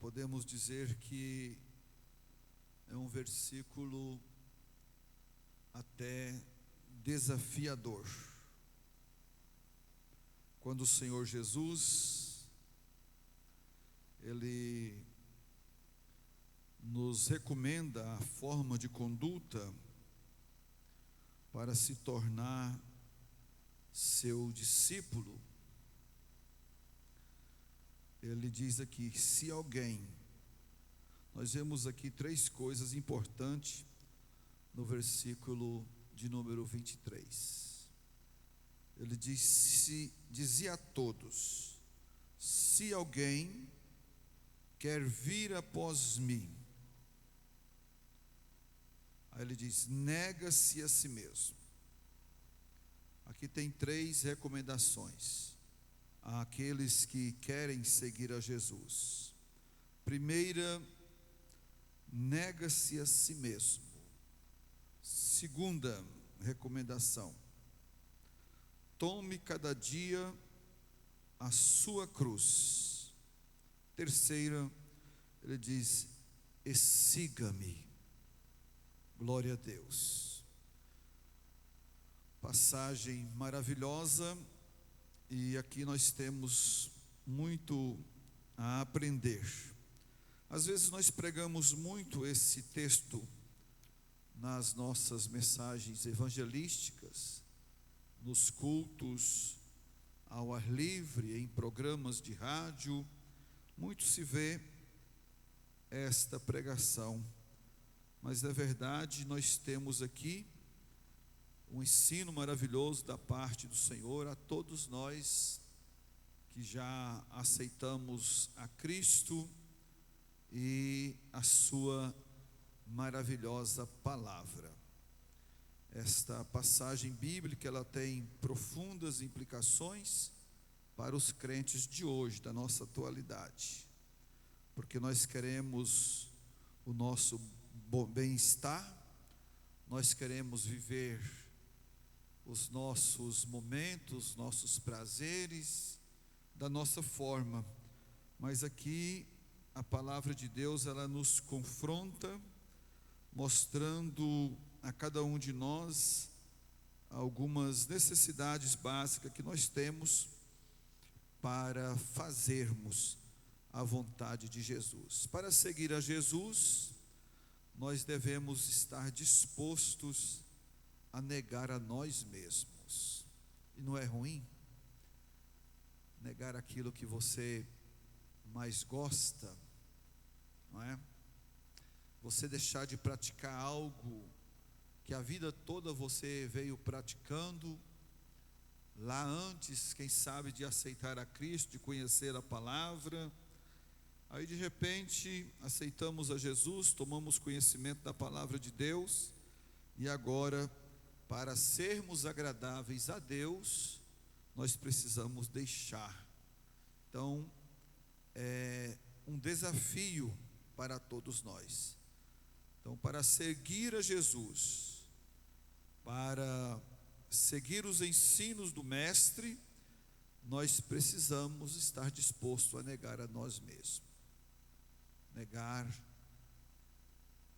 podemos dizer que é um versículo até desafiador. Quando o Senhor Jesus, Ele nos recomenda a forma de conduta para se tornar seu discípulo. Ele diz aqui, se alguém, nós vemos aqui três coisas importantes no versículo de número 23. Ele dizia a todos, se alguém quer vir após mim, aí ele diz, nega-se a si mesmo. Aqui tem três recomendações àqueles que querem seguir a Jesus. Primeira, nega-se a si mesmo. Segunda recomendação, tome cada dia a sua cruz. Terceira, ele diz, e siga-me. Glória a Deus. Passagem maravilhosa, e aqui nós temos muito a aprender. Às vezes nós pregamos muito esse texto nas nossas mensagens evangelísticas, nos cultos ao ar livre, em programas de rádio, muito se vê esta pregação, mas na verdade nós temos aqui um ensino maravilhoso da parte do Senhor a todos nós que já aceitamos a Cristo e a sua maravilhosa palavra. Esta passagem bíblica, ela tem profundas implicações para os crentes de hoje, da nossa atualidade, porque nós queremos o nosso bem-estar, nós queremos viver os nossos momentos, nossos prazeres, da nossa forma, mas aqui a palavra de Deus, ela nos confronta, mostrando a cada um de nós algumas necessidades básicas que nós temos para fazermos a vontade de Jesus. Para seguir a Jesus, nós devemos estar dispostos a negar a nós mesmos. E não é ruim negar aquilo que você mais gosta, não é? Você deixar de praticar algo que a vida toda você veio praticando, lá antes, quem sabe, de aceitar a Cristo, de conhecer a palavra. Aí de repente aceitamos a Jesus, tomamos conhecimento da palavra de Deus, e agora, para sermos agradáveis a Deus, nós precisamos deixar. Então, é um desafio para todos nós. Então, para seguir a Jesus, para seguir os ensinos do Mestre, nós precisamos estar dispostos a negar a nós mesmos, negar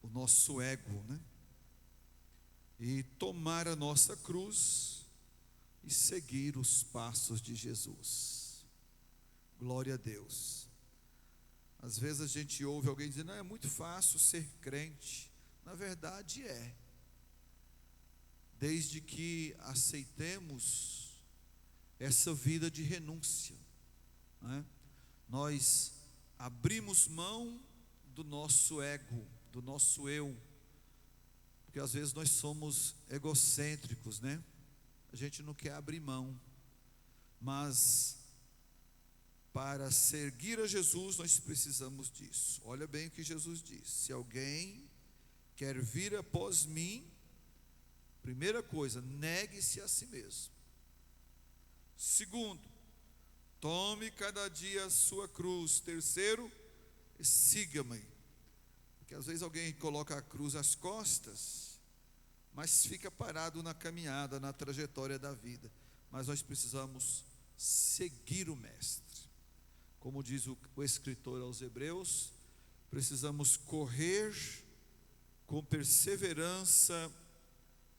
o nosso ego, né? E tomar a nossa cruz e seguir os passos de Jesus. Glória a Deus. Às vezes a gente ouve alguém dizer, não, é muito fácil ser crente. Na verdade é, desde que aceitemos essa vida de renúncia, não é? Nós abrimos mão do nosso ego, do nosso eu, porque às vezes nós somos egocêntricos, né? A gente não quer abrir mão, mas para seguir a Jesus nós precisamos disso. Olha bem o que Jesus disse, se alguém quer vir após mim, primeira coisa, negue-se a si mesmo. Segundo, tome cada dia a sua cruz. Terceiro, siga-me. Porque às vezes alguém coloca a cruz às costas, mas fica parado na caminhada, na trajetória da vida. Mas nós precisamos seguir o Mestre. Como diz o escritor aos Hebreus, precisamos correr com perseverança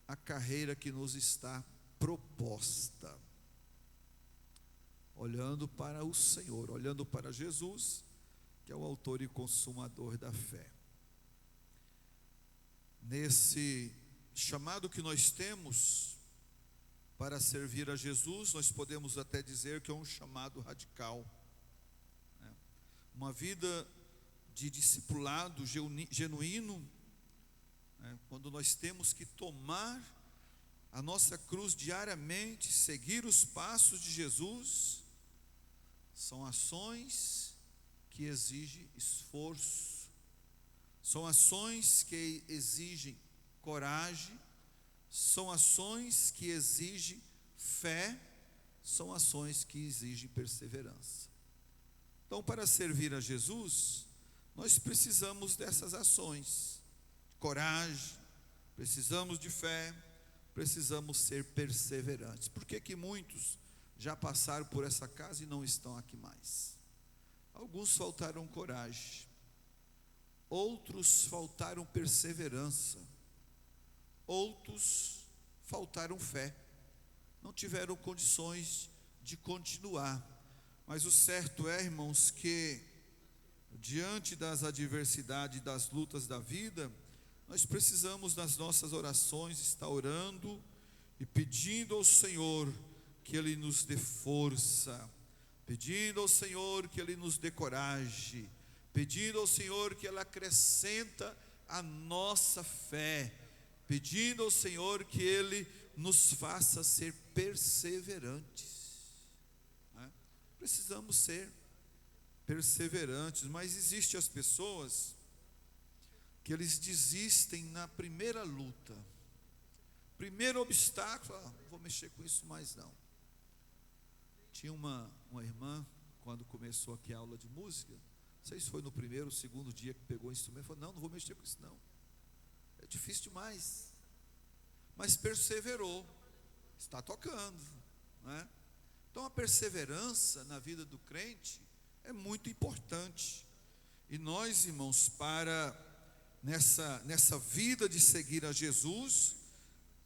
a carreira que nos está proposta, olhando para o Senhor, olhando para Jesus, que é o autor e consumador da fé. Nesse chamado que nós temos para servir a Jesus, nós podemos até dizer que é um chamado radical, né? Uma vida de discipulado genuíno, né? Quando nós temos que tomar a nossa cruz diariamente, seguir os passos de Jesus, são ações que exigem esforço, são ações que exigem coragem, são ações que exigem fé, são ações que exigem perseverança. Então, para servir a Jesus, nós precisamos dessas ações, coragem, precisamos de fé, precisamos ser perseverantes. Por que que muitos já passaram por essa casa e não estão aqui mais? Alguns faltaram coragem, outros faltaram perseverança, outros faltaram fé, não tiveram condições de continuar. Mas o certo é, irmãos, que diante das adversidades, das lutas da vida, nós precisamos nas nossas orações estar orando e pedindo ao Senhor que Ele nos dê força, pedindo ao Senhor que Ele nos dê coragem, pedindo ao Senhor que Ele acrescenta a nossa fé, pedindo ao Senhor que Ele nos faça ser perseverantes, né? Precisamos ser perseverantes, mas existem as pessoas que eles desistem na primeira luta, primeiro obstáculo, não vou mexer com isso mais não. Tinha uma irmã, quando começou aqui a aula de música, não sei se foi no primeiro ou segundo dia que pegou o instrumento, falou, não vou mexer com isso não, é difícil demais, mas perseverou, está tocando, né? Então a perseverança na vida do crente é muito importante, e nós, irmãos, nessa vida de seguir a Jesus,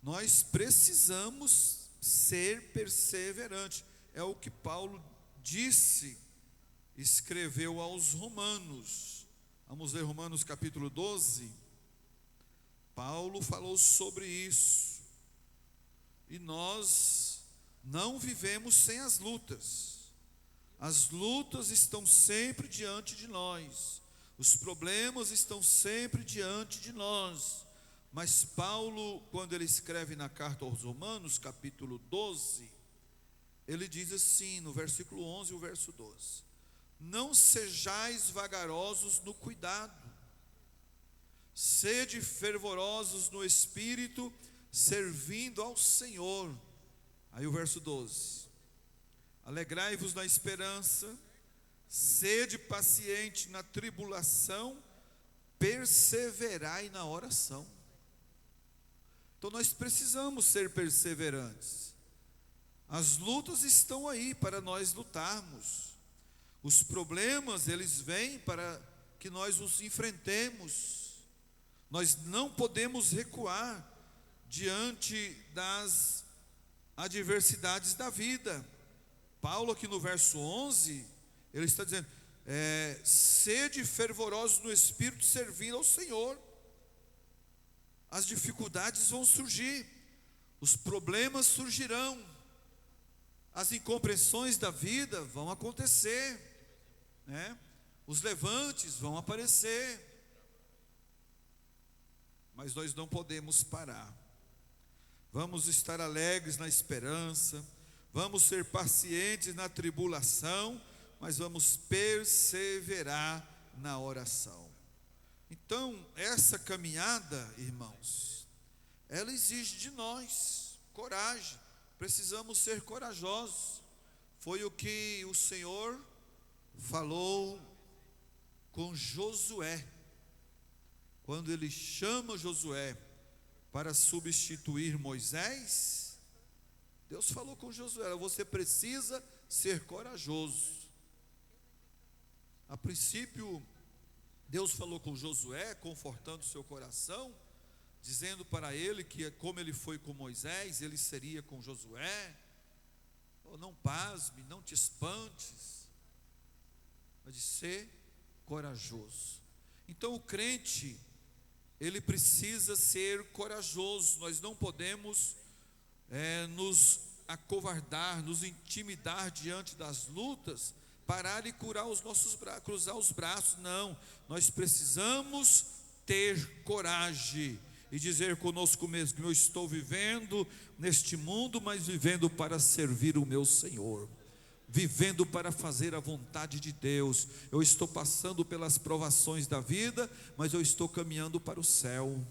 nós precisamos ser perseverantes. É o que Paulo disse, escreveu aos Romanos. Vamos ler Romanos capítulo 12. Paulo falou sobre isso. E nós não vivemos sem as lutas. As lutas estão sempre diante de nós. Os problemas estão sempre diante de nós. Mas Paulo, quando ele escreve na carta aos Romanos, capítulo 12, ele diz assim, no versículo 11 e o verso 12: não sejais vagarosos no cuidado, sede fervorosos no espírito, servindo ao Senhor. Aí o verso 12: alegrai-vos na esperança, sede paciente na tribulação, perseverai na oração. Então nós precisamos ser perseverantes. As lutas estão aí para nós lutarmos. Os problemas, eles vêm para que nós os enfrentemos. Nós não podemos recuar diante das adversidades da vida. Paulo aqui no verso 11, ele está dizendo, sede fervorosos no Espírito, servindo ao Senhor. As dificuldades vão surgir, os problemas surgirão, as incompreensões da vida vão acontecer, né? Os levantes vão aparecer, mas nós não podemos parar. Vamos estar alegres na esperança, vamos ser pacientes na tribulação, mas vamos perseverar na oração. Então, essa caminhada, irmãos, ela exige de nós coragem. Precisamos ser corajosos. Foi o que o Senhor falou com Josué, quando Ele chama Josué para substituir Moisés. Deus falou com Josué, você precisa ser corajoso. A princípio, Deus falou com Josué, confortando o seu coração, dizendo para ele que como ele foi com Moisés, ele seria com Josué. Oh, não pasme, não te espantes, mas de ser corajoso. Então o crente, ele precisa ser corajoso. Nós não podemos nos acovardar, nos intimidar diante das lutas, parar e cruzar os braços. Não, nós precisamos ter coragem e dizer conosco mesmo: eu estou vivendo neste mundo, mas vivendo para servir o meu Senhor, vivendo para fazer a vontade de Deus. Eu estou passando pelas provações da vida, mas eu estou caminhando para o céu.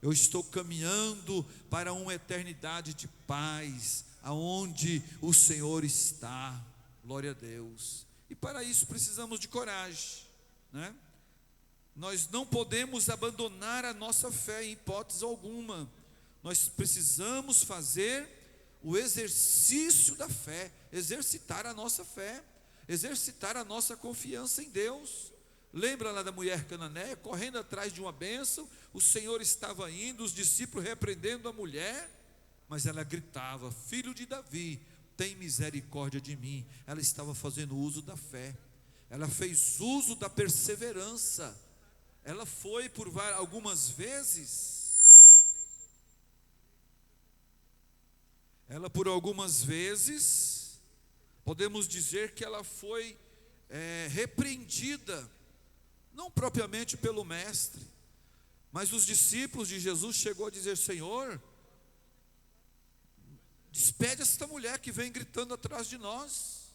Eu estou caminhando para uma eternidade de paz, aonde o Senhor está. Glória a Deus. E para isso precisamos de coragem, né? Nós não podemos abandonar a nossa fé em hipótese alguma. Nós precisamos fazer o exercício da fé, exercitar a nossa fé, exercitar a nossa confiança em Deus. Lembra lá da mulher cananeia, correndo atrás de uma bênção? O Senhor estava indo, os discípulos repreendendo a mulher, mas ela gritava: filho de Davi, tem misericórdia de mim. Ela estava fazendo uso da fé, ela fez uso da perseverança. Ela foi por algumas vezes, podemos dizer que ela foi repreendida, não propriamente pelo mestre, mas os discípulos de Jesus chegou a dizer: Senhor, despede esta mulher que vem gritando atrás de nós.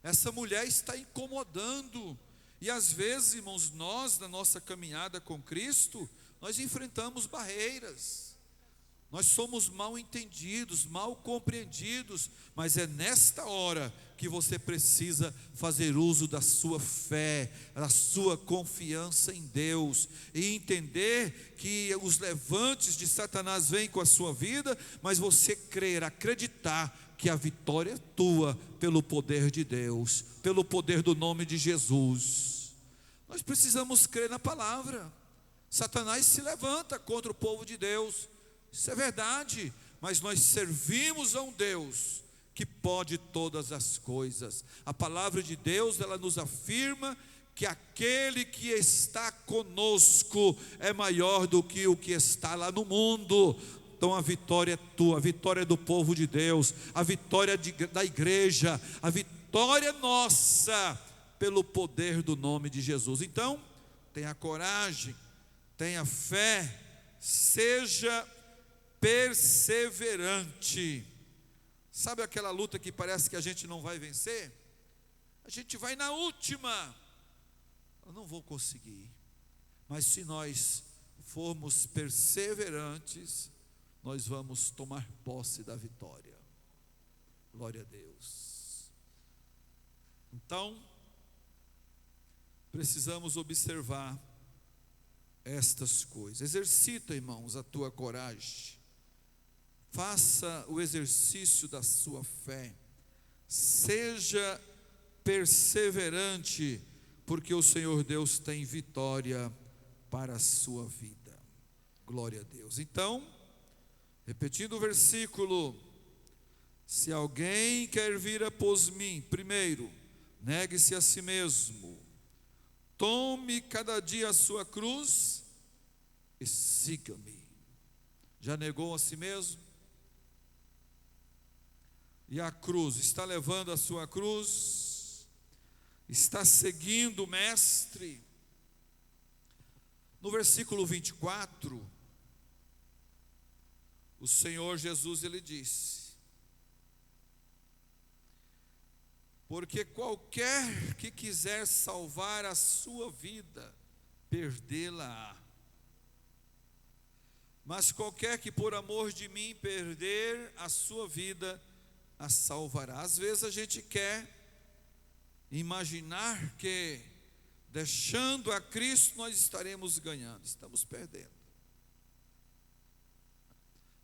Essa mulher está incomodando. E às vezes, irmãos, nós na nossa caminhada com Cristo, nós enfrentamos barreiras. Nós somos mal entendidos, mal compreendidos, mas é nesta hora que você precisa fazer uso da sua fé, da sua confiança em Deus, e entender que os levantes de Satanás vêm com a sua vida, mas você crer, acreditar que a vitória é tua pelo poder de Deus, pelo poder do nome de Jesus. Nós precisamos crer na palavra. Satanás se levanta contra o povo de Deus, isso é verdade, mas nós servimos a um Deus que pode todas as coisas. A palavra de Deus, ela nos afirma que aquele que está conosco é maior do que o que está lá no mundo. Então a vitória é tua, a vitória é do povo de Deus, a vitória da igreja, a vitória é nossa, pelo poder do nome de Jesus. Então, tenha coragem, tenha fé, seja perseverante. Sabe aquela luta que parece que a gente não vai vencer? A gente vai na última, eu não vou conseguir. Mas se nós formos perseverantes, nós vamos tomar posse da vitória. Glória a Deus. Então, precisamos observar estas coisas. Exercita, irmãos, a tua coragem. Faça o exercício da sua fé. Seja perseverante, porque o Senhor Deus tem vitória para a sua vida. Glória a Deus. Então, repetindo o versículo: se alguém quer vir após mim, primeiro, negue-se a si mesmo, tome cada dia a sua cruz e siga-me. Já negou a si mesmo? E a cruz, está levando a sua cruz? Está seguindo o mestre? No versículo 24, o Senhor Jesus, ele disse: porque qualquer que quiser salvar a sua vida, perdê-la. Mas qualquer que por amor de mim perder a sua vida, a salvará. Às vezes a gente quer imaginar que deixando a Cristo nós estaremos ganhando, estamos perdendo.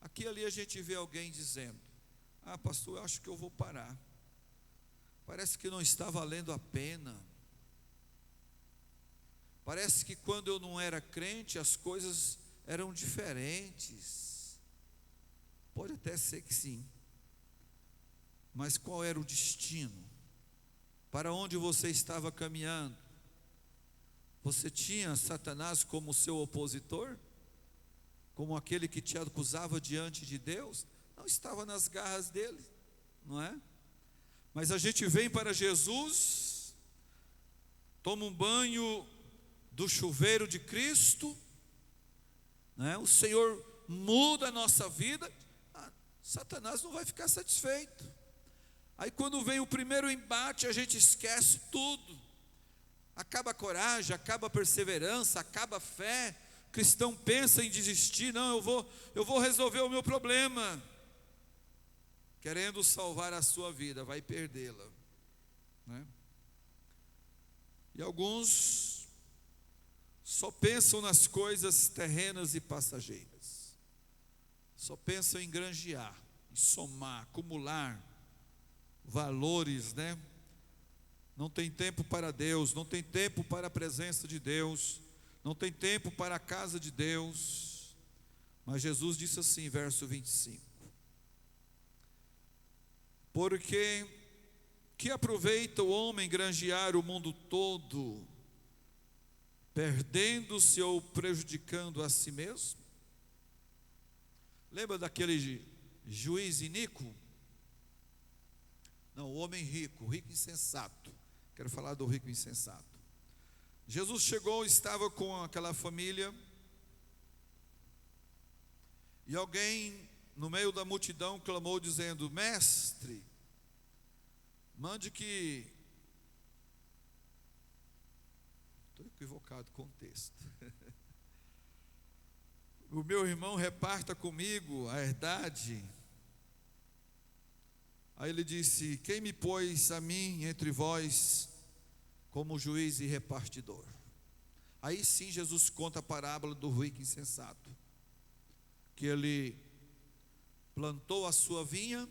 Aqui e ali a gente vê alguém dizendo: ah, pastor, eu acho que eu vou parar, parece que não está valendo a pena. Parece que quando eu não era crente, as coisas eram diferentes. Pode até ser que sim. Mas qual era o destino? Para onde você estava caminhando? Você tinha Satanás como seu opositor? Como aquele que te acusava diante de Deus? Não estava nas garras dele, não é? Mas a gente vem para Jesus, toma um banho do chuveiro de Cristo, né? O Senhor muda a nossa vida. Satanás não vai ficar satisfeito. Aí quando vem o primeiro embate, a gente esquece tudo. Acaba a coragem, acaba a perseverança, acaba a fé. O cristão pensa em desistir. Não, eu vou resolver o meu problema. Querendo salvar a sua vida, vai perdê-la, né? E alguns só pensam nas coisas terrenas e passageiras. Só pensam em granjear, em somar, acumular valores, né? Não tem tempo para Deus, não tem tempo para a presença de Deus, não tem tempo para a casa de Deus. Mas Jesus disse assim, verso 25: porque que aproveita o homem granjear o mundo todo, perdendo-se ou prejudicando a si mesmo? Lembra daquele juiz iníquo? Não, o homem rico, o rico insensato. Quero falar do rico insensato. Jesus chegou, estava com aquela família, e alguém no meio da multidão clamou dizendo: mestre, mande que... Estou equivocado com o texto. O meu irmão reparta comigo a herdade. Aí ele disse: quem me pôs a mim entre vós como juiz e repartidor? Aí sim Jesus conta a parábola do rico insensato, que ele plantou a sua vinha,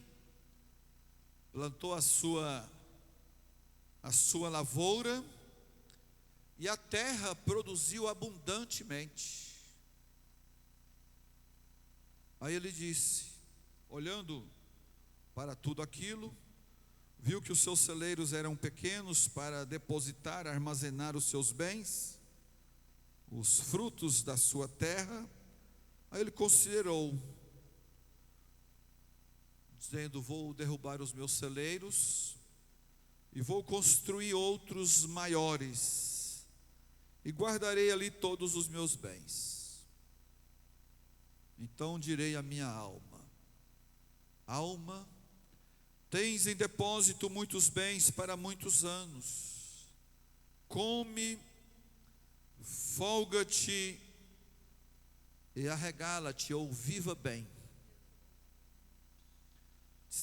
plantou a sua lavoura, e a terra produziu abundantemente. Aí ele disse, olhando para tudo aquilo, viu que os seus celeiros eram pequenos para depositar, armazenar os seus bens, os frutos da sua terra. Aí ele considerou, dizendo: vou derrubar os meus celeiros e vou construir outros maiores, e guardarei ali todos os meus bens. Então direi à minha alma: alma, tens em depósito muitos bens para muitos anos. Come, folga-te e arregala-te, ou viva bem.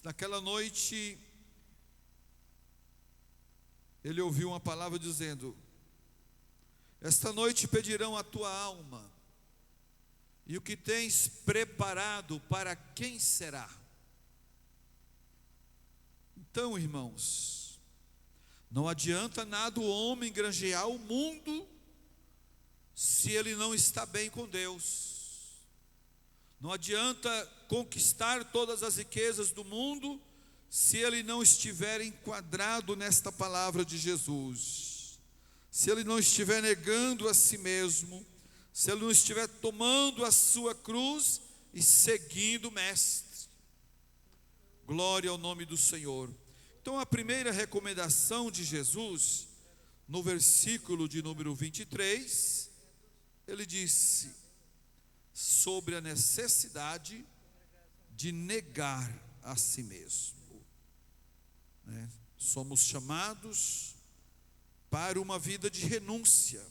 Naquela noite, ele ouviu uma palavra dizendo: esta noite pedirão a tua alma, e o que tens preparado para quem será? Então, irmãos, não adianta nada o homem granjear o mundo se ele não está bem com Deus. Não adianta conquistar todas as riquezas do mundo se ele não estiver enquadrado nesta palavra de Jesus. Se ele não estiver negando a si mesmo, se ele não estiver tomando a sua cruz e seguindo o Mestre. Glória ao nome do Senhor. Então a primeira recomendação de Jesus, no versículo de número 23, ele disse sobre a necessidade de negar a si mesmo, né? Somos chamados para uma vida de renúncia.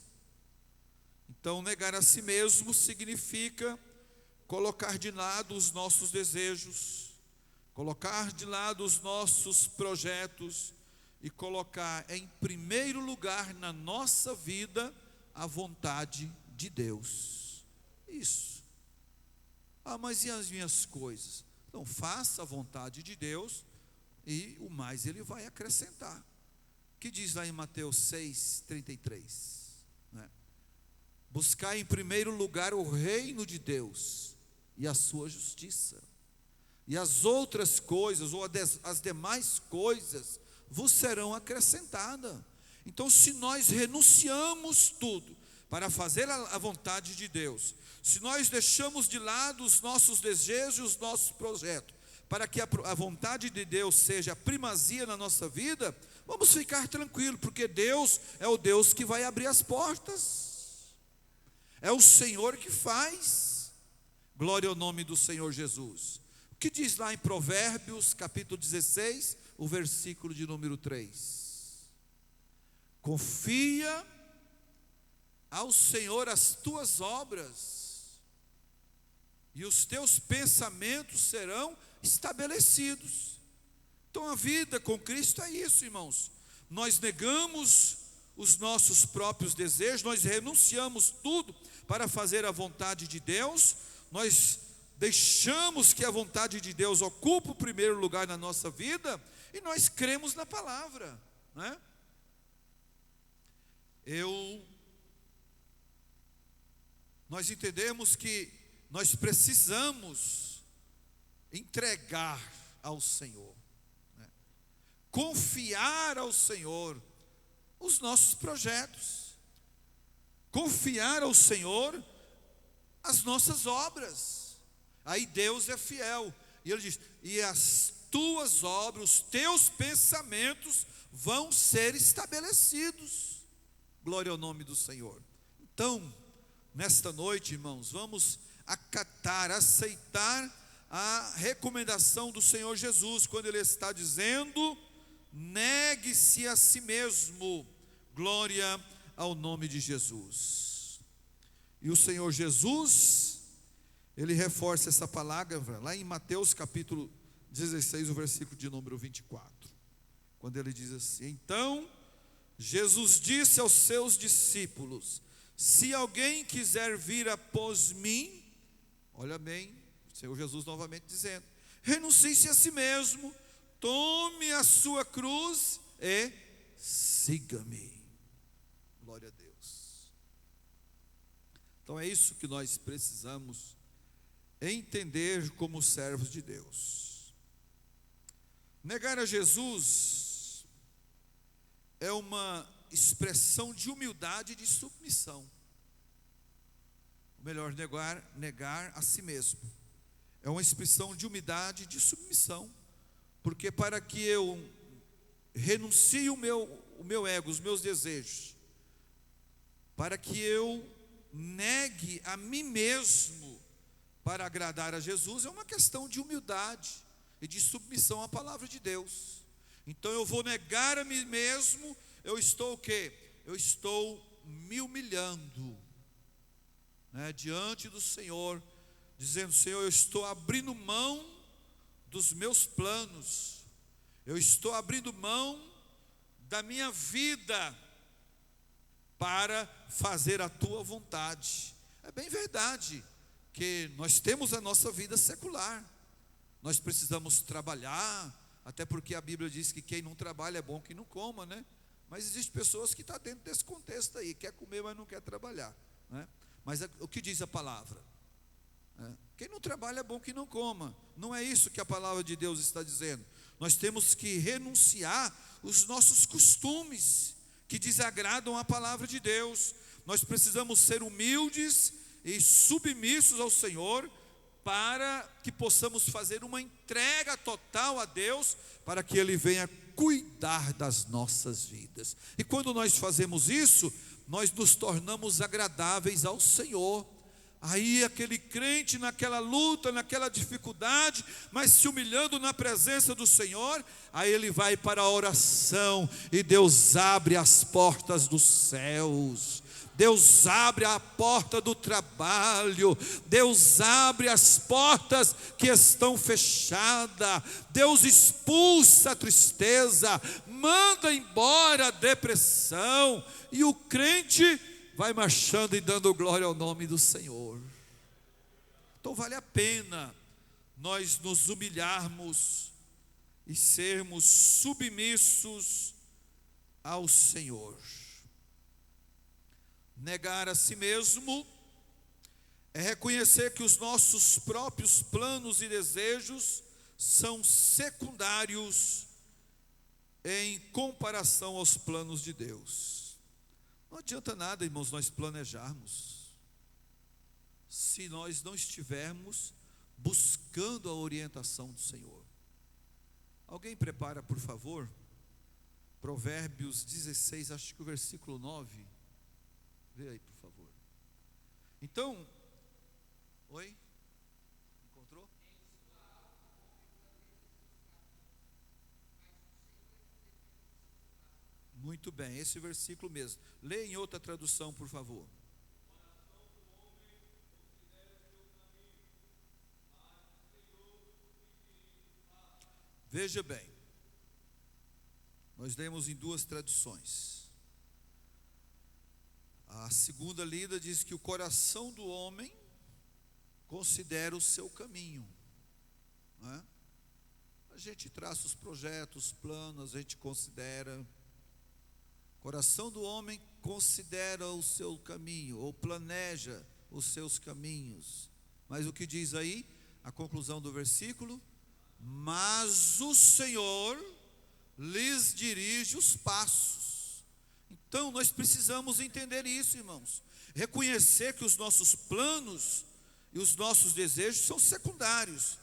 Então negar a si mesmo significa colocar de lado os nossos desejos, colocar de lado os nossos projetos e colocar em primeiro lugar na nossa vida a vontade de Deus. Isso. Mas e as minhas coisas? Então faça a vontade de Deus e o mais Ele vai acrescentar. Que diz lá em Mateus 6:33, né? Buscar em primeiro lugar o reino de Deus e a sua justiça, e as outras coisas, ou as demais coisas, vos serão acrescentadas. Então, se nós renunciamos tudo para fazer a vontade de Deus, se nós deixamos de lado os nossos desejos, os nossos projetos, para que a vontade de Deus seja a primazia na nossa vida, vamos ficar tranquilos, porque Deus é o Deus que vai abrir as portas, é o Senhor que faz. Glória ao nome do Senhor Jesus. O que diz lá em Provérbios capítulo 16, o versículo de número 3? Confia ao Senhor as tuas obras, e os teus pensamentos serão estabelecidos. Então a vida com Cristo é isso, irmãos. Nós negamos os nossos próprios desejos, nós renunciamos tudo para fazer a vontade de Deus, nós deixamos que a vontade de Deus ocupe o primeiro lugar na nossa vida, e nós cremos na palavra, né? Nós entendemos que nós precisamos entregar ao Senhor, né? Confiar ao Senhor os nossos projetos, confiar ao Senhor as nossas obras. Aí Deus é fiel, e Ele diz: e as tuas obras, os teus pensamentos vão ser estabelecidos. Glória ao nome do Senhor. Então, nesta noite, irmãos, vamos acatar, aceitar a recomendação do Senhor Jesus, quando Ele está dizendo: negue-se a si mesmo. Glória ao nome de Jesus. E o Senhor Jesus, Ele reforça essa palavra lá em Mateus capítulo 16, o versículo de número 24, quando Ele diz assim: então Jesus disse aos seus discípulos: se alguém quiser vir após mim, olha bem, o Senhor Jesus novamente dizendo: renuncie-se a si mesmo, tome a sua cruz e siga-me. Glória a Deus. Então é isso que nós precisamos entender como servos de Deus. Negar a Jesus é uma expressão de humildade e de submissão. Ou melhor, negar a si mesmo é uma expressão de humildade e de submissão, porque para que eu renuncie o meu ego, os meus desejos, para que eu negue a mim mesmo para agradar a Jesus, é uma questão de humildade e de submissão à palavra de Deus. Então eu vou negar a mim mesmo. Eu estou o quê? Eu estou me humilhando, né, diante do Senhor, dizendo: Senhor, eu estou abrindo mão dos meus planos, eu estou abrindo mão da minha vida para fazer a tua vontade. É bem verdade que nós temos a nossa vida secular, nós precisamos trabalhar, até porque a Bíblia diz que quem não trabalha é bom que não coma, né? Mas existem pessoas que estão dentro desse contexto aí, quer comer, mas não quer trabalhar, né? Mas o que diz a palavra? Quem não trabalha é bom que não coma. Não é isso que a palavra de Deus está dizendo. Nós temos que renunciar os nossos costumes que desagradam a palavra de Deus. Nós precisamos ser humildes e submissos ao Senhor, para que possamos fazer uma entrega total a Deus, para que Ele venha cuidar das nossas vidas. E quando nós fazemos isso, nós nos tornamos agradáveis ao Senhor. Aí aquele crente naquela luta, naquela dificuldade, mas se humilhando na presença do Senhor, aí ele vai para a oração, e Deus abre as portas dos céus. Deus abre a porta do trabalho, Deus abre as portas que estão fechadas, Deus expulsa a tristeza, manda embora a depressão, e o crente vai marchando e dando glória ao nome do Senhor. Então vale a pena nós nos humilharmos e sermos submissos ao Senhor. Negar a si mesmo é reconhecer que os nossos próprios planos e desejos são secundários em comparação aos planos de Deus. Não adianta nada, irmãos, nós planejarmos, se nós não estivermos buscando a orientação do Senhor. Alguém prepara, por favor, Provérbios 16, acho que o versículo 9. Vê aí, por favor. Então, oi? Encontrou? Muito bem, esse versículo mesmo. Lê em outra tradução, por favor. Veja bem, nós lemos em duas traduções. A segunda lida diz que o coração do homem considera o seu caminho, não é? A gente traça os projetos, os planos, a gente considera. O coração do homem considera o seu caminho, ou planeja os seus caminhos. Mas o que diz aí, a conclusão do versículo? Mas o Senhor lhes dirige os passos. Então nós precisamos entender isso, irmãos. Reconhecer que os nossos planos e os nossos desejos são secundários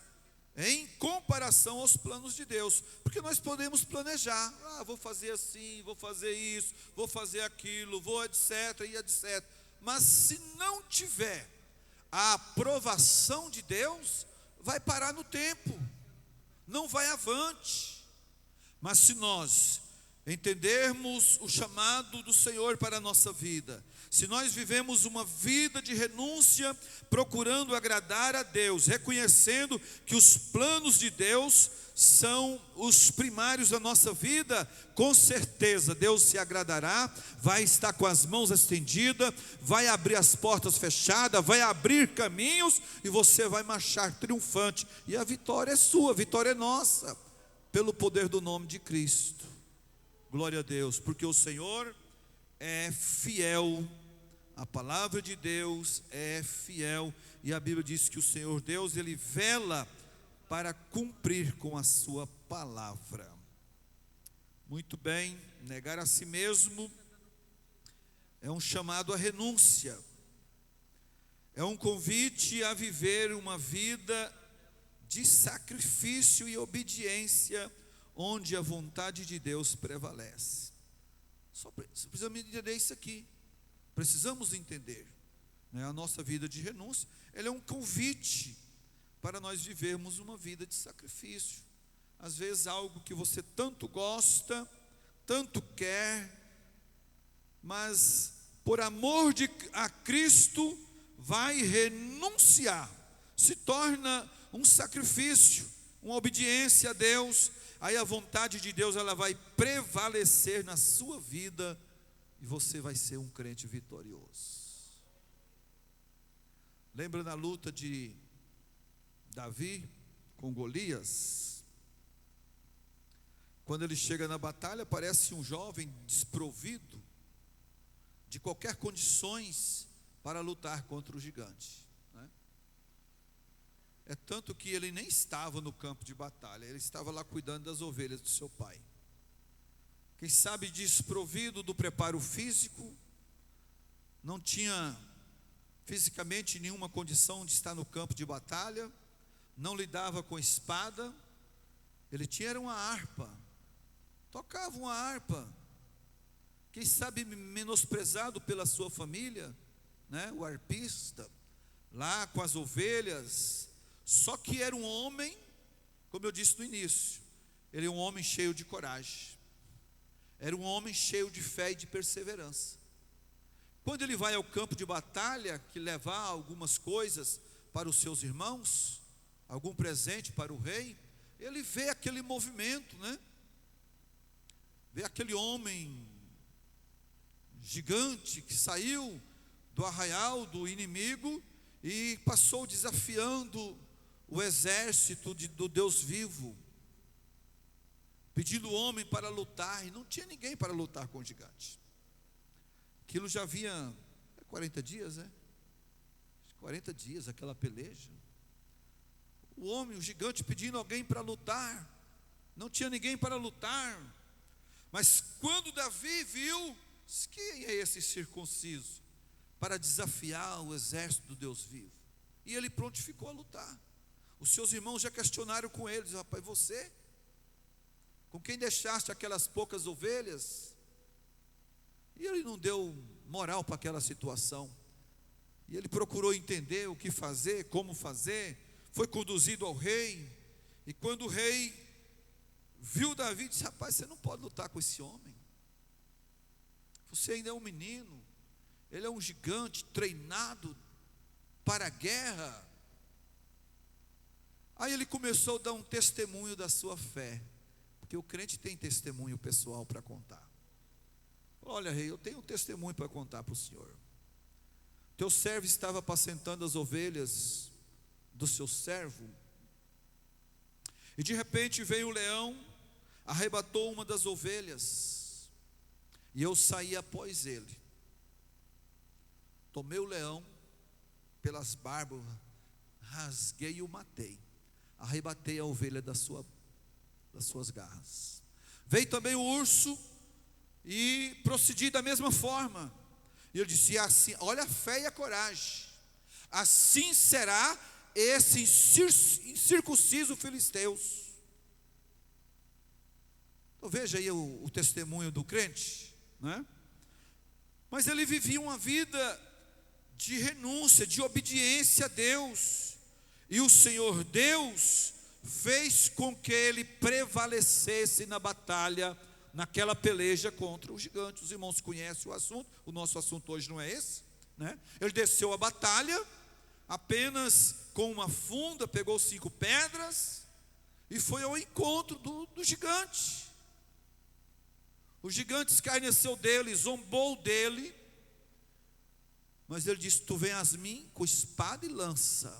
em comparação aos planos de Deus. Porque nós podemos planejar, vou fazer assim, vou fazer isso, vou fazer aquilo, vou etc e etc. Mas se não tiver a aprovação de Deus, vai parar no tempo, não vai avante. Mas se nós entendermos o chamado do Senhor para a nossa vida, se nós vivemos uma vida de renúncia, procurando agradar a Deus, reconhecendo que os planos de Deus são os primários da nossa vida, com certeza Deus se agradará, vai estar com as mãos estendidas, vai abrir as portas fechadas, vai abrir caminhos, e você vai marchar triunfante, e a vitória é sua, a vitória é nossa, pelo poder do nome de Cristo. Glória a Deus, porque o Senhor é fiel, a palavra de Deus é fiel, e a Bíblia diz que o Senhor Deus, Ele vela para cumprir com a sua palavra. Muito bem, negar a si mesmo é um chamado à renúncia, é um convite a viver uma vida de sacrifício e obediência, onde a vontade de Deus prevalece. Só precisamos entender isso aqui. Precisamos entender, né? A nossa vida de renúncia, ela é um convite para nós vivermos uma vida de sacrifício. Às vezes algo que você tanto gosta, tanto quer, mas por amor a Cristo vai renunciar, se torna um sacrifício, uma obediência a Deus. Aí a vontade de Deus, ela vai prevalecer na sua vida, e você vai ser um crente vitorioso. Lembra na luta de Davi com Golias? Quando ele chega na batalha, parece um jovem desprovido de qualquer condições para lutar contra o gigante, né? É tanto que ele nem estava no campo de batalha, ele estava lá cuidando das ovelhas do seu pai. Quem sabe desprovido do preparo físico, não tinha fisicamente nenhuma condição de estar no campo de batalha, não lidava com espada, ele tinha uma harpa, tocava uma harpa. Quem sabe menosprezado pela sua família, né? O harpista, lá com as ovelhas. Só que era um homem, como eu disse no início, ele é um homem cheio de coragem, era um homem cheio de fé e de perseverança. Quando ele vai ao campo de batalha, que levar algumas coisas para os seus irmãos, algum presente para o rei, ele vê aquele movimento, né? Vê aquele homem gigante que saiu do arraial do inimigo e passou desafiando o exército do Deus vivo, pedindo o homem para lutar, e não tinha ninguém para lutar com o gigante. Aquilo já havia 40 dias, 40 dias aquela peleja. O homem, o gigante, pedindo alguém para lutar. Não tinha ninguém para lutar. Mas quando Davi viu, quem é esse circunciso para desafiar o exército do Deus vivo? E ele prontificou a lutar. Os seus irmãos já questionaram com eles: rapaz, você, com quem deixaste aquelas poucas ovelhas? E ele não deu moral para aquela situação. E ele procurou entender o que fazer, como fazer. Foi conduzido ao rei. E quando o rei viu Davi, disse: rapaz, você não pode lutar com esse homem. Você ainda é um menino. Ele é um gigante treinado para a guerra. Aí ele começou a dar um testemunho da sua fé, porque o crente tem testemunho pessoal para contar. Olha, rei, eu tenho um testemunho para contar para o senhor. Teu servo estava apacentando as ovelhas do seu servo, e de repente veio o leão, arrebatou uma das ovelhas, e eu saí após ele. Tomei o leão pelas barbas, rasguei e o matei. Arrebatei a ovelha das suas garras. Veio também o urso e procedi da mesma forma. E eu disse assim: olha a fé e a coragem. Assim será esse incircunciso filisteus. Então veja aí o testemunho do crente, né? Mas ele vivia uma vida de renúncia, de obediência a Deus. E o Senhor Deus fez com que ele prevalecesse na batalha, naquela peleja contra o gigante. Os irmãos conhecem o assunto. O nosso assunto hoje não é esse, né? Ele desceu a batalha apenas com uma funda, pegou 5 pedras e foi ao encontro do gigante. O gigante escarneceu dele, zombou dele, mas ele disse: tu vem a mim com espada e lança,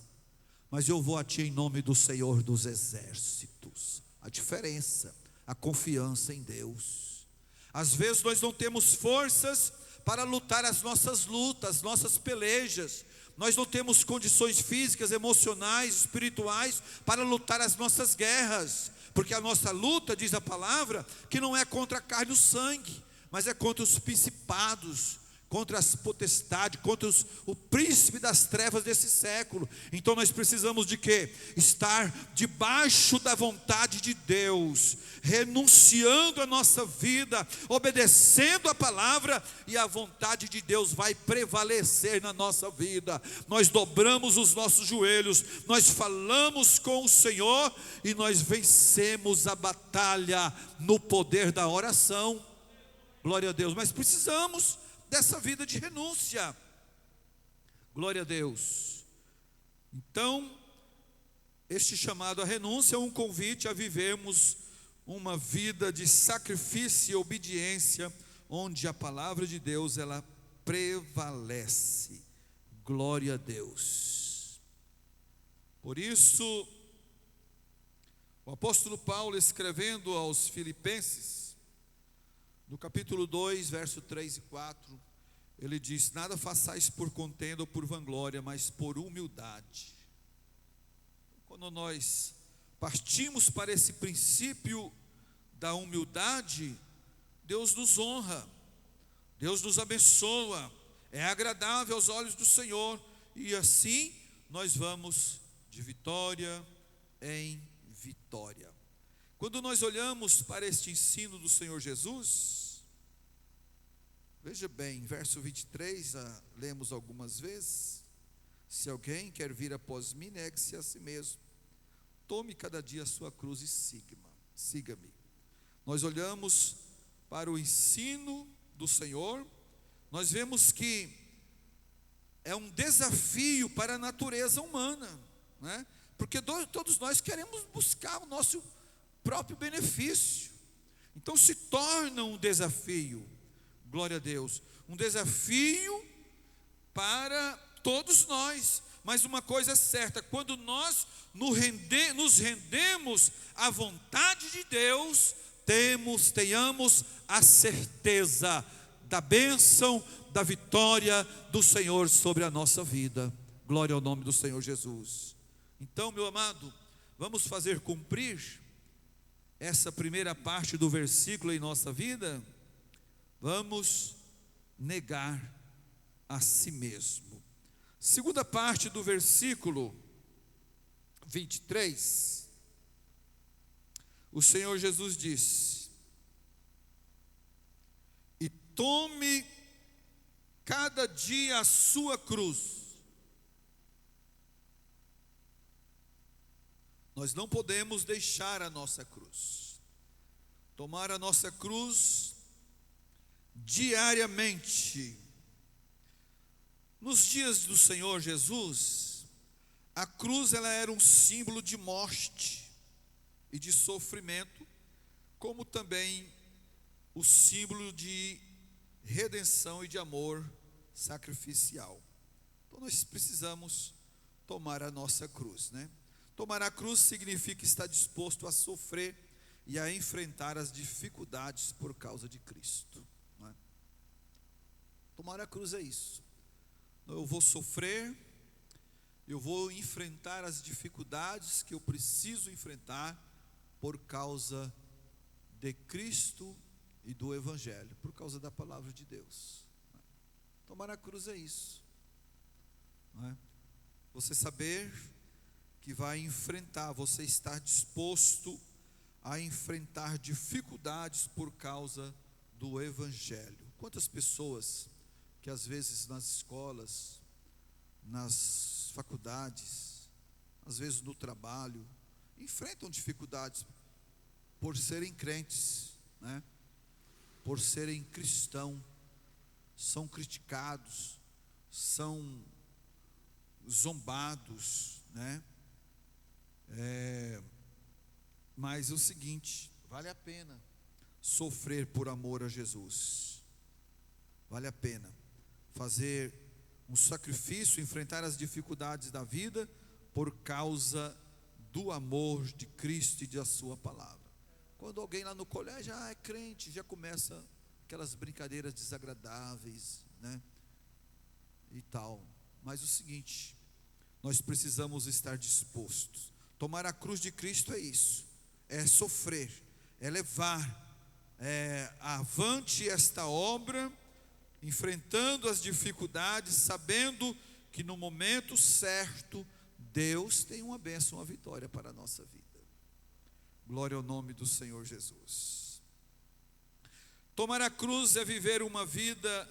mas eu vou a ti em nome do Senhor dos exércitos. A diferença, a confiança em Deus. Às vezes nós não temos forças para lutar as nossas lutas, nossas pelejas. Nós não temos condições físicas, emocionais, espirituais para lutar as nossas guerras. Porque a nossa luta, diz a palavra, que não é contra a carne e o sangue, mas é contra os principados, contra as potestades, contra o príncipe das trevas desse século. Então nós precisamos de quê? Estar debaixo da vontade de Deus, renunciando a nossa vida, obedecendo a palavra, e a vontade de Deus vai prevalecer na nossa vida. Nós dobramos os nossos joelhos, nós falamos com o Senhor e nós vencemos a batalha no poder da oração. Glória a Deus. Mas precisamos dessa vida de renúncia. Glória a Deus. Então, este chamado à renúncia é um convite a vivermos uma vida de sacrifício e obediência, onde a palavra de Deus, ela prevalece. Glória a Deus. Por isso, o apóstolo Paulo, escrevendo aos Filipenses, no capítulo 2, verso 3 e 4, ele diz: nada façais por contenda ou por vanglória, mas por humildade. Quando nós partimos para esse princípio da humildade, Deus nos honra, Deus nos abençoa, é agradável aos olhos do Senhor, e assim nós vamos de vitória em vitória. Quando nós olhamos para este ensino do Senhor Jesus, veja bem, verso 23, lemos algumas vezes: se alguém quer vir após mim, negue-se a si mesmo, tome cada dia a sua cruz e siga-me. Nós olhamos para o ensino do Senhor, nós vemos que é um desafio para a natureza humana, né? Porque todos nós queremos buscar o nosso próprio benefício. Então se torna um desafio, glória a Deus, um desafio para todos nós. Mas uma coisa é certa: quando nós nos rendemos à vontade de Deus, tenhamos a certeza da bênção, da vitória do Senhor sobre a nossa vida. Glória ao nome do Senhor Jesus. Então, meu amado, vamos fazer cumprir essa primeira parte do versículo em nossa vida. Vamos negar a si mesmo. Segunda parte do versículo 23, o Senhor Jesus diz: e tome cada dia a sua cruz. Nós não podemos deixar a nossa cruz. Tomar a nossa cruz diariamente. Nos dias do Senhor Jesus, a cruz ela era um símbolo de morte e de sofrimento, como também o símbolo de redenção e de amor sacrificial. Então nós precisamos tomar a nossa cruz, né? Tomar a cruz significa estar disposto a sofrer e a enfrentar as dificuldades por causa de Cristo, não é? Tomar a cruz é isso. Eu vou sofrer, eu vou enfrentar as dificuldades que eu preciso enfrentar por causa de Cristo e do Evangelho, por causa da palavra de Deus. Tomar a cruz é isso, não é? Você saber que vai enfrentar, você estar disposto a enfrentar dificuldades por causa do Evangelho. Quantas pessoas que às vezes nas escolas, nas faculdades, às vezes no trabalho, enfrentam dificuldades por serem crentes, né? Por serem cristãos, são criticados, são zombados, né? Mas é o seguinte, vale a pena sofrer por amor a Jesus. Vale a pena fazer um sacrifício, enfrentar as dificuldades da vida por causa do amor de Cristo e da sua palavra. Quando alguém lá no colégio é crente, já começa aquelas brincadeiras desagradáveis, né? E tal. Mas o seguinte, nós precisamos estar dispostos. Tomar a cruz de Cristo é isso, é sofrer, é levar avante esta obra, enfrentando as dificuldades, sabendo que no momento certo, Deus tem uma bênção, uma vitória para a nossa vida. Glória ao nome do Senhor Jesus. Tomar a cruz é viver uma vida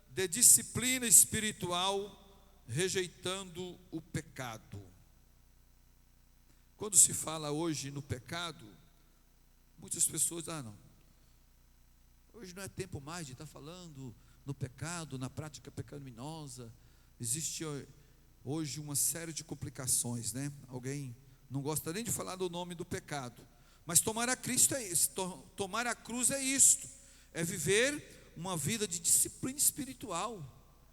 de disciplina espiritual, rejeitando o pecado. Quando se fala hoje no pecado, muitas pessoas, não, hoje não é tempo mais de estar falando no pecado, na prática pecaminosa. Existe hoje uma série de complicações, né? Alguém não gosta nem de falar do nome do pecado, mas tomar a Cristo é isso, tomar a cruz é isto, é viver uma vida de disciplina espiritual,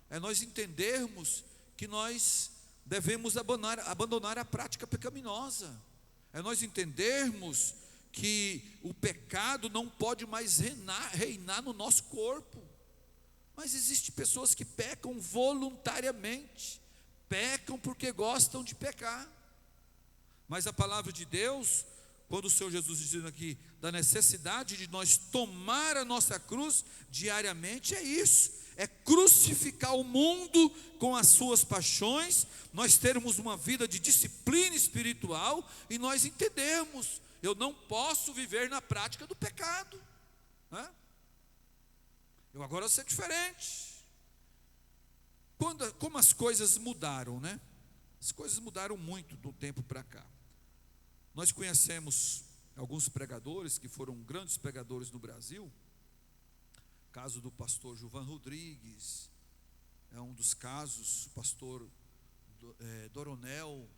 é nós entendermos que nós devemos abandonar a prática pecaminosa, é nós entendermos que o pecado não pode mais reinar no nosso corpo. Mas existem pessoas que pecam voluntariamente, pecam porque gostam de pecar. Mas a palavra de Deus, quando o Senhor Jesus diz aqui da necessidade de nós tomar a nossa cruz diariamente, é isso, é crucificar o mundo com as suas paixões, nós termos uma vida de disciplina espiritual e nós entendermos, eu não posso viver na prática do pecado, né? Eu agora sei diferente. Como as coisas mudaram, né? As coisas mudaram muito do tempo para cá. Nós conhecemos alguns pregadores que foram grandes pregadores no Brasil. Caso do pastor Gilvan Rodrigues é um dos casos. O pastor Doronel.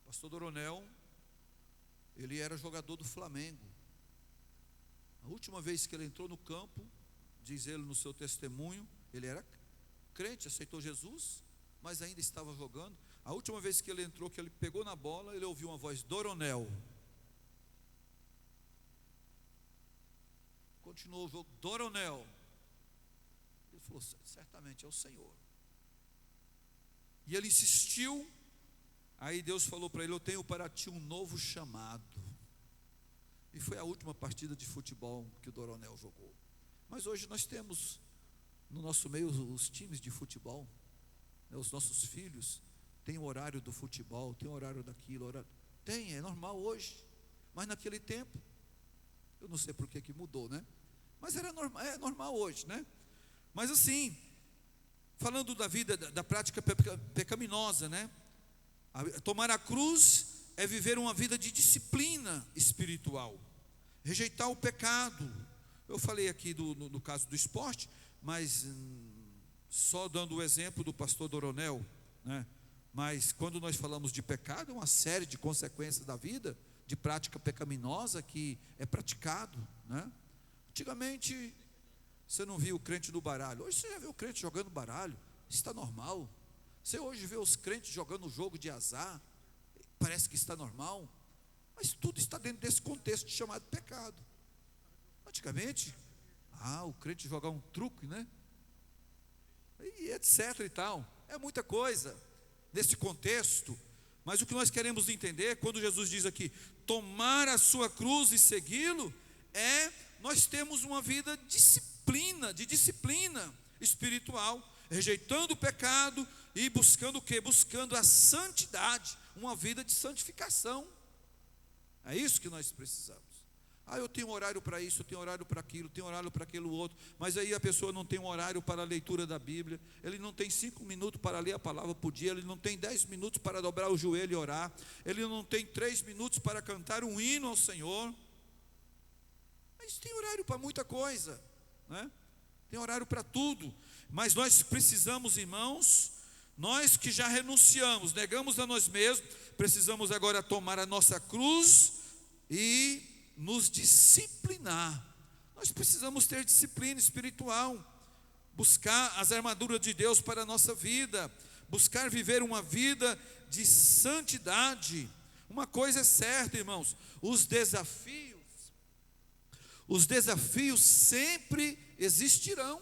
Pastor Doronel, ele era jogador do Flamengo. A última vez que ele entrou no campo, diz ele no seu testemunho, ele era crente, aceitou Jesus, mas ainda estava jogando. A última vez que ele entrou, que ele pegou na bola, ele ouviu uma voz: Doronel. Continuou o jogo: Doronel. Ele falou: certamente é o Senhor. E ele insistiu. Aí Deus falou para ele: eu tenho para ti um novo chamado. E foi a última partida de futebol que o Doronel jogou. Mas hoje nós temos no nosso meio os times de futebol, né? Os nossos filhos têm o horário do futebol, tem o horário daquilo, é normal hoje. Mas naquele tempo, eu não sei por que mudou, né? Mas era normal, é normal hoje, né? Mas assim, falando da vida, da prática pecaminosa, né? Tomar a cruz é viver uma vida de disciplina espiritual, rejeitar o pecado. Eu falei aqui no caso do esporte, mas só dando o exemplo do pastor Doronel, né? Mas quando nós falamos de pecado, é uma série de consequências da vida, de prática pecaminosa que é praticado, né? Antigamente, você não via o crente no baralho. Hoje você já vê o crente jogando baralho, isso está normal. Você hoje vê os crentes jogando jogo de azar, parece que está normal, mas tudo está dentro desse contexto chamado pecado. Antigamente, o crente jogar um truque, né? E etc e tal, é muita coisa nesse contexto. Mas o que nós queremos entender, quando Jesus diz aqui, tomar a sua cruz e segui-lo, nós temos uma vida de disciplina espiritual, rejeitando o pecado e buscando o quê? Buscando a santidade, uma vida de santificação. É isso que nós precisamos. Eu tenho horário para isso, eu tenho horário para aquilo, tenho horário para aquilo outro, mas aí a pessoa não tem um horário para a leitura da Bíblia, ele não tem 5 minutos para ler a palavra por dia, ele não tem 10 minutos para dobrar o joelho e orar, ele não tem 3 minutos para cantar um hino ao Senhor. Mas tem horário para muita coisa, né? Tem horário para tudo. Mas nós precisamos, irmãos, nós que já renunciamos, negamos a nós mesmos, precisamos agora tomar a nossa cruz e nos disciplinar. Nós precisamos ter disciplina espiritual, buscar as armaduras de Deus para a nossa vida, buscar viver uma vida de santidade. Uma coisa é certa, irmãos, os desafios sempre existirão,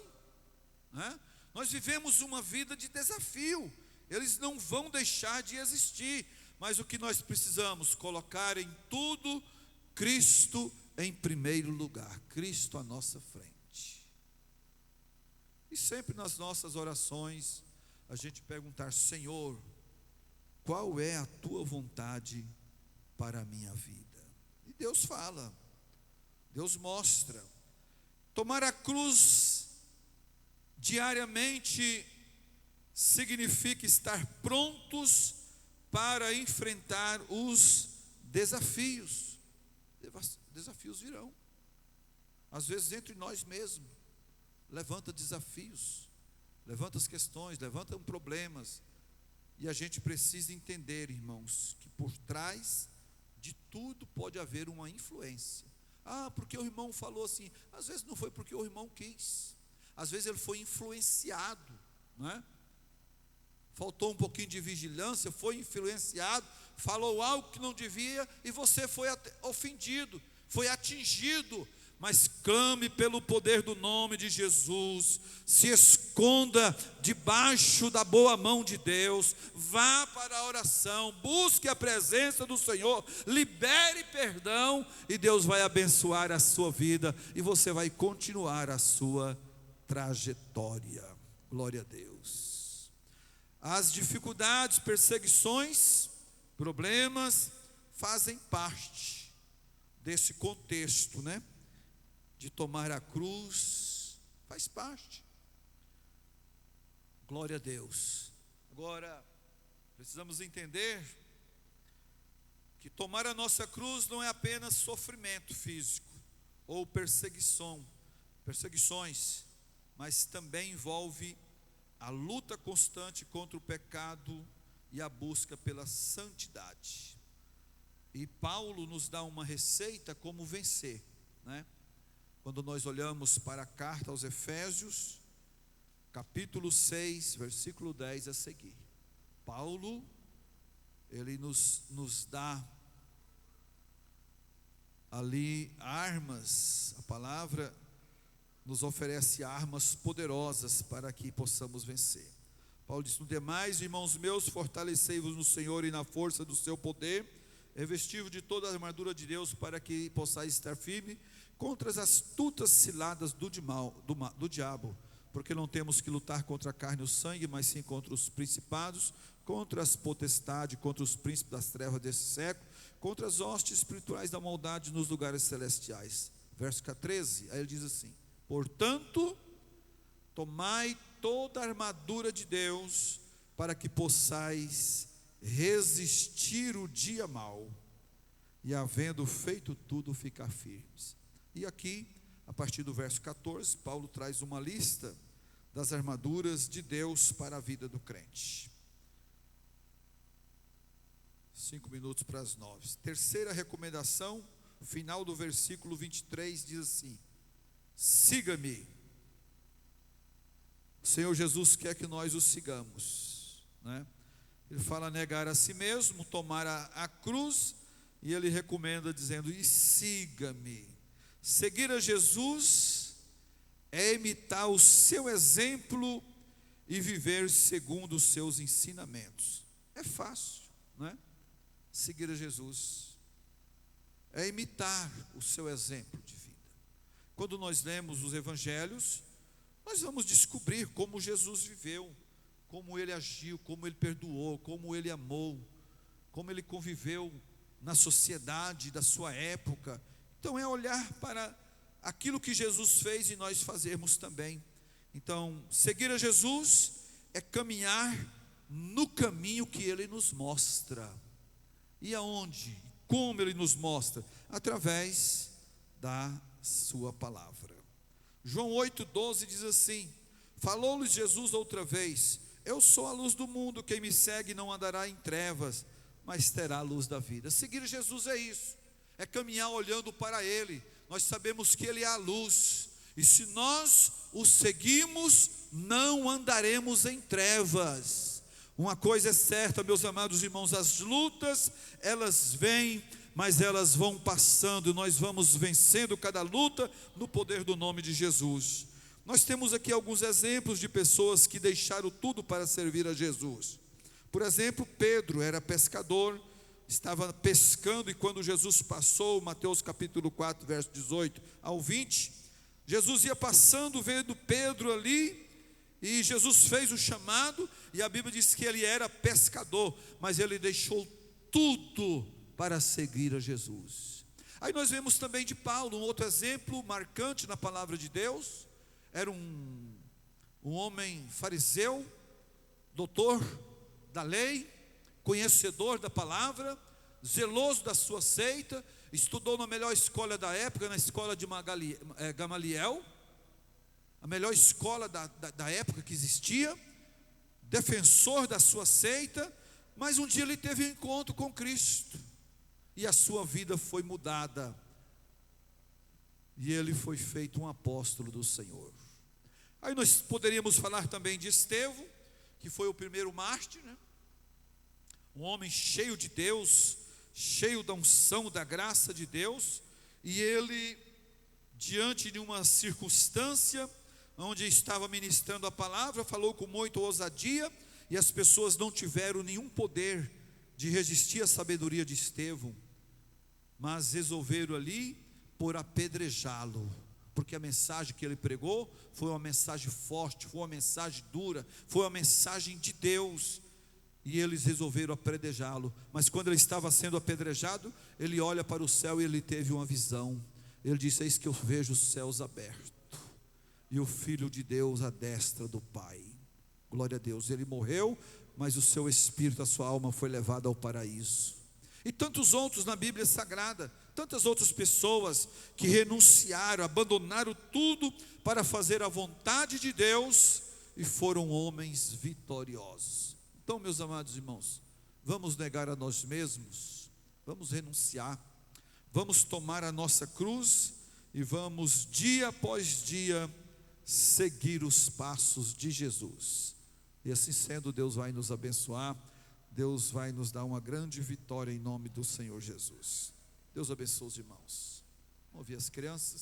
né? Nós vivemos uma vida de desafio, eles não vão deixar de existir, mas o que nós precisamos? Colocar em tudo Cristo em primeiro lugar, Cristo à nossa frente. E sempre nas nossas orações, a gente perguntar: Senhor, qual é a tua vontade para a minha vida? E Deus fala, Deus mostra. Tomar a cruz diariamente significa estar prontos para enfrentar os desafios. Desafios virão, às vezes entre nós mesmos, levanta desafios, levanta as questões, levantam problemas, e a gente precisa entender, irmãos, que por trás de tudo pode haver uma influência. Porque o irmão falou assim, às vezes não foi porque o irmão quis, às vezes ele foi influenciado, não é? Faltou um pouquinho de vigilância, foi influenciado, falou algo que não devia, e você foi ofendido, foi atingido. Mas clame pelo poder do nome de Jesus, se esconda debaixo da boa mão de Deus, vá para a oração, busque a presença do Senhor, libere perdão, e Deus vai abençoar a sua vida, e você vai continuar a sua trajetória. Glória a Deus. As dificuldades, perseguições, problemas fazem parte desse contexto, né? De tomar a cruz, faz parte. Glória a Deus. Agora, precisamos entender que tomar a nossa cruz não é apenas sofrimento físico ou perseguições, mas também envolve a luta constante contra o pecado e a busca pela santidade. E Paulo nos dá uma receita como vencer, né? Quando nós olhamos para a carta aos Efésios, capítulo 6, versículo 10 a seguir, Paulo, ele nos dá ali armas, a palavra nos oferece armas poderosas para que possamos vencer. Paulo diz: no demais, irmãos meus, fortalecei-vos no Senhor e na força do seu poder, revesti-vos de toda a armadura de Deus, para que possais estar firme contra as astutas ciladas do diabo, porque não temos que lutar contra a carne e o sangue, mas sim contra os principados, contra as potestades, contra os príncipes das trevas desse século, contra as hostes espirituais da maldade nos lugares celestiais. Verso 13, aí ele diz assim: portanto, tomai toda a armadura de Deus, para que possais resistir o dia mau, e havendo feito tudo, ficar firmes. E aqui, a partir do verso 14, Paulo traz uma lista das armaduras de Deus para a vida do crente. 5 minutos para as 9. Terceira recomendação, final do versículo 23, diz assim: siga-me. O Senhor Jesus quer que nós o sigamos, né? Ele fala negar a si mesmo, tomar a cruz, e ele recomenda dizendo: e siga-me. Seguir a Jesus é imitar o seu exemplo e viver segundo os seus ensinamentos. É fácil, não é? Seguir a Jesus é imitar o seu exemplo de vida. Quando nós lemos os evangelhos, nós vamos descobrir como Jesus viveu, como ele agiu, como ele perdoou, como ele amou, como ele conviveu na sociedade da sua época. Então é olhar para aquilo que Jesus fez e nós fazermos também. Então, seguir a Jesus é caminhar no caminho que ele nos mostra. E aonde? Como ele nos mostra? Através da sua palavra. João 8,12 diz assim: falou-lhes Jesus outra vez: eu sou a luz do mundo, quem me segue não andará em trevas, mas terá a luz da vida. Seguir Jesus é isso, é caminhar olhando para ele. Nós sabemos que ele é a luz, e se nós o seguimos, não andaremos em trevas. Uma coisa é certa, meus amados irmãos: as lutas, elas vêm, mas elas vão passando, e nós vamos vencendo cada luta no poder do nome de Jesus. Nós temos aqui alguns exemplos de pessoas que deixaram tudo para servir a Jesus. Por exemplo, Pedro era pescador, estava pescando, e quando Jesus passou, Mateus capítulo 4, verso 18 ao 20, Jesus ia passando, vendo Pedro ali, e Jesus fez o chamado, e a Bíblia diz que ele era pescador, mas ele deixou tudo para seguir a Jesus. Aí nós vemos também de Paulo, um outro exemplo marcante na palavra de Deus. Era um homem fariseu, doutor da lei, conhecedor da palavra, zeloso da sua seita, estudou na melhor escola da época, na escola de Gamaliel, a melhor escola da época que existia, defensor da sua seita, mas um dia ele teve um encontro com Cristo, e a sua vida foi mudada, e ele foi feito um apóstolo do Senhor. Aí nós poderíamos falar também de Estevão, que foi o primeiro mártir, né? Um homem cheio de Deus, cheio da unção, da graça de Deus, e ele, diante de uma circunstância, onde estava ministrando a palavra, falou com muita ousadia, e as pessoas não tiveram nenhum poder de resistir à sabedoria de Estevão, mas resolveram ali por apedrejá-lo, porque a mensagem que ele pregou foi uma mensagem forte, foi uma mensagem dura, foi uma mensagem de Deus, e eles resolveram apedrejá-lo. Mas quando ele estava sendo apedrejado, ele olha para o céu e ele teve uma visão. Ele disse: eis que eu vejo os céus abertos, e o Filho de Deus à destra do Pai. Glória a Deus. Ele morreu, mas o seu espírito, a sua alma foi levada ao paraíso. E tantos outros na Bíblia Sagrada, tantas outras pessoas que renunciaram, abandonaram tudo para fazer a vontade de Deus, e foram homens vitoriosos. Então, meus amados irmãos, vamos negar a nós mesmos, vamos renunciar, vamos tomar a nossa cruz, e vamos dia após dia seguir os passos de Jesus. E assim sendo, Deus vai nos abençoar, Deus vai nos dar uma grande vitória em nome do Senhor Jesus. Deus abençoe os irmãos. Vamos ouvir as crianças.